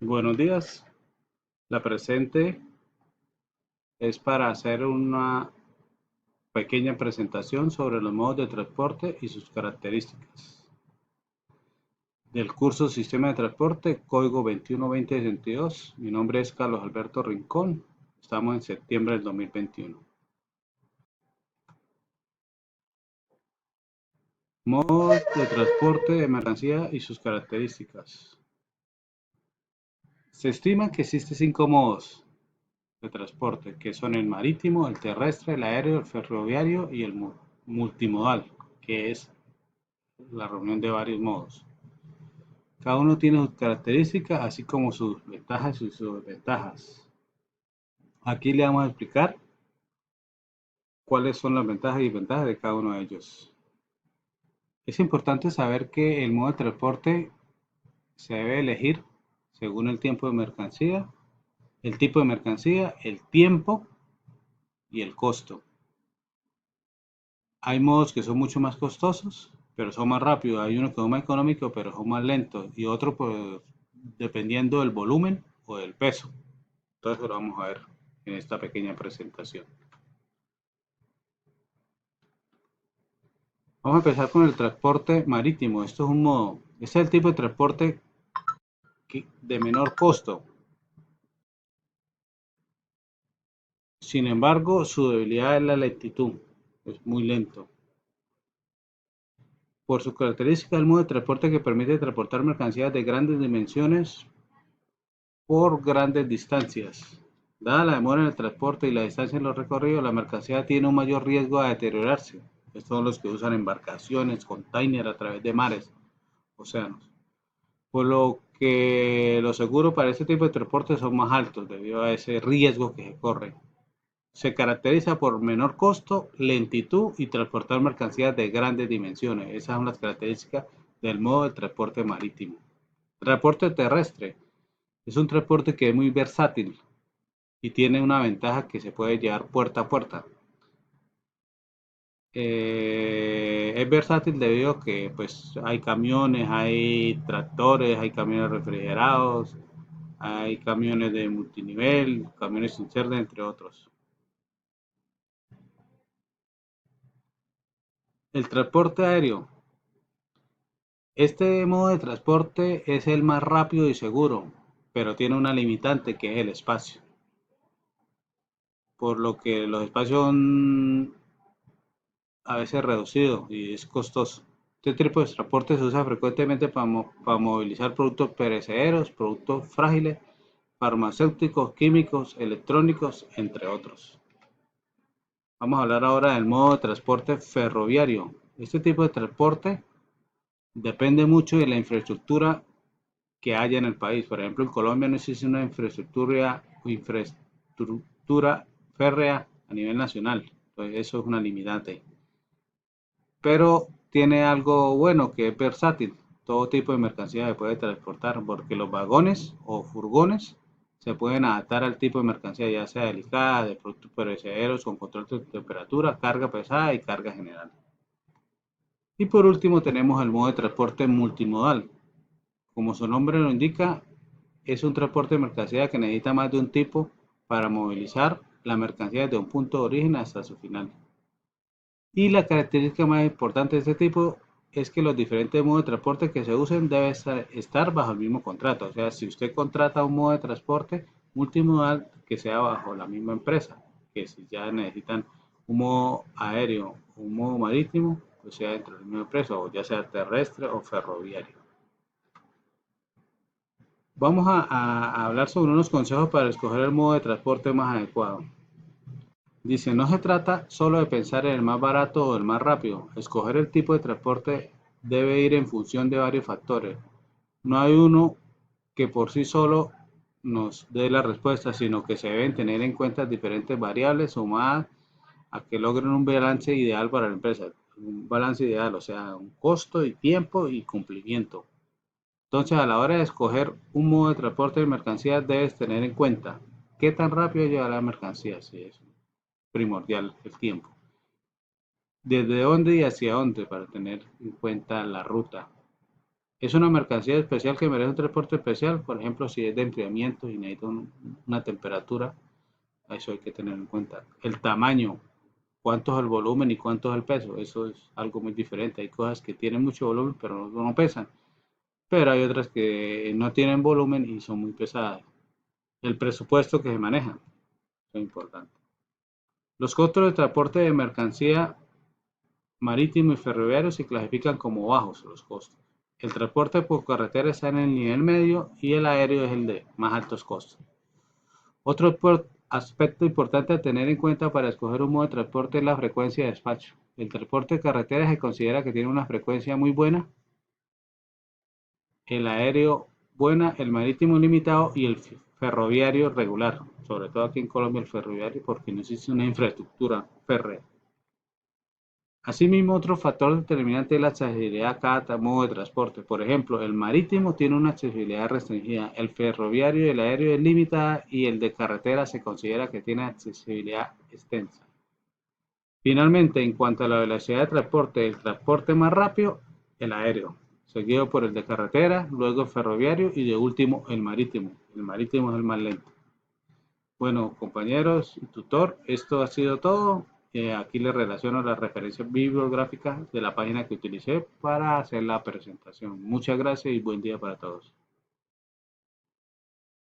Buenos días. La presente es para hacer una pequeña presentación sobre los modos de transporte y sus características. Del curso Sistema de Transporte, código 212062. Mi nombre es Carlos Alberto Rincón. Estamos en septiembre del 2021. Modos de transporte de mercancía y sus características. Se estima que existen 5 modos de transporte, que son el marítimo, el terrestre, el aéreo, el ferroviario y el multimodal, que es la reunión de varios modos. Cada uno tiene sus características, así como sus ventajas y sus desventajas. Aquí le vamos a explicar cuáles son las ventajas y desventajas de cada uno de ellos. Es importante saber que el modo de transporte se debe elegir según el tiempo de mercancía, el tipo de mercancía, el tiempo y el costo. Hay modos que son mucho más costosos, pero son más rápidos. Hay uno que es más económico, pero son más lentos. Y otro, pues, dependiendo del volumen o del peso. Entonces lo vamos a ver en esta pequeña presentación. Vamos a empezar con el transporte marítimo. Esto es un modo. Este es el tipo de transporte de menor costo. Sin embargo, su debilidad es la lentitud. Es muy lento. Por sus características, el modo de transporte que permite transportar mercancías de grandes dimensiones por grandes distancias. Dada la demora en el transporte y la distancia en los recorridos, la mercancía tiene un mayor riesgo a deteriorarse. Estos son los que usan embarcaciones, containers a través de mares, océanos. Por lo que los seguros para este tipo de transporte son más altos debido a ese riesgo que se corre. Se caracteriza por menor costo, lentitud y transportar mercancías de grandes dimensiones. Esas son las características del modo de transporte marítimo. Transporte terrestre es un transporte que es muy versátil y tiene una ventaja que se puede llevar puerta a puerta. Es versátil debido a que pues hay camiones, hay tractores, hay camiones refrigerados, hay camiones de multinivel, camiones sin cerda, entre otros. El transporte aéreo. Este modo de transporte es el más rápido y seguro, pero tiene una limitante que es el espacio, por lo que los espacios son a veces reducidos y es costoso. Este tipo de transporte se usa frecuentemente para movilizar productos perecederos, productos frágiles, farmacéuticos, químicos, electrónicos, entre otros. Vamos a hablar ahora del modo de transporte ferroviario. Este tipo de transporte depende mucho de la infraestructura que haya en el país. Por ejemplo, en Colombia no existe una infraestructura férrea a nivel nacional. Entonces, eso es una limitante. Pero tiene algo bueno que es versátil. Todo tipo de mercancía se puede transportar porque los vagones o furgones se pueden adaptar al tipo de mercancía, ya sea delicada, de productos perecederos con control de temperatura, carga pesada y carga general. Y por último tenemos el modo de transporte multimodal. Como su nombre lo indica, es un transporte de mercancía que necesita más de un tipo para movilizar la mercancía desde un punto de origen hasta su final. Y la característica más importante de este tipo es que los diferentes modos de transporte que se usen deben estar bajo el mismo contrato. O sea, si usted contrata un modo de transporte multimodal, que sea bajo la misma empresa, que si ya necesitan un modo aéreo, un modo marítimo, pues sea dentro de la misma empresa, o ya sea terrestre o ferroviario. Vamos a hablar sobre unos consejos para escoger el modo de transporte más adecuado. Dice, no se trata solo de pensar en el más barato o el más rápido. Escoger el tipo de transporte debe ir en función de varios factores. No hay uno que por sí solo nos dé la respuesta, sino que se deben tener en cuenta diferentes variables sumadas a que logren un balance ideal para la empresa. Un balance ideal, o sea, un costo y tiempo y cumplimiento. Entonces, a la hora de escoger un modo de transporte de mercancías, debes tener en cuenta qué tan rápido llegará la mercancía, si es primordial el tiempo. Desde dónde y hacia dónde para tener en cuenta la ruta. ¿Es una mercancía especial que merece un transporte especial? Por ejemplo, si es de enfriamiento y necesita una temperatura, eso hay que tener en cuenta. El tamaño, cuánto es el volumen y cuánto es el peso, eso es algo muy diferente. Hay cosas que tienen mucho volumen pero no pesan, pero hay otras que no tienen volumen y son muy pesadas. El presupuesto que se maneja, eso es importante. Los costos de transporte de mercancía marítimo y ferroviario se clasifican como bajos los costos. El transporte por carretera está en el nivel medio y el aéreo es el de más altos costos. Otro aspecto importante a tener en cuenta para escoger un modo de transporte es la frecuencia de despacho. El transporte de carretera se considera que tiene una frecuencia muy buena, el aéreo buena, el marítimo limitado y el ferroviario regular. Sobre todo aquí en Colombia el ferroviario porque no existe una infraestructura férrea. Asimismo, otro factor determinante es la accesibilidad a cada modo de transporte. Por ejemplo, el marítimo tiene una accesibilidad restringida, el ferroviario y el aéreo es limitada y el de carretera se considera que tiene accesibilidad extensa. Finalmente, en cuanto a la velocidad de transporte, el transporte más rápido, el aéreo, seguido por el de carretera, luego el ferroviario y de último el marítimo. El marítimo es el más lento. Bueno, compañeros y tutor, esto ha sido todo. Aquí les relaciono las referencias bibliográficas de la página que utilicé para hacer la presentación. Muchas gracias y buen día para todos.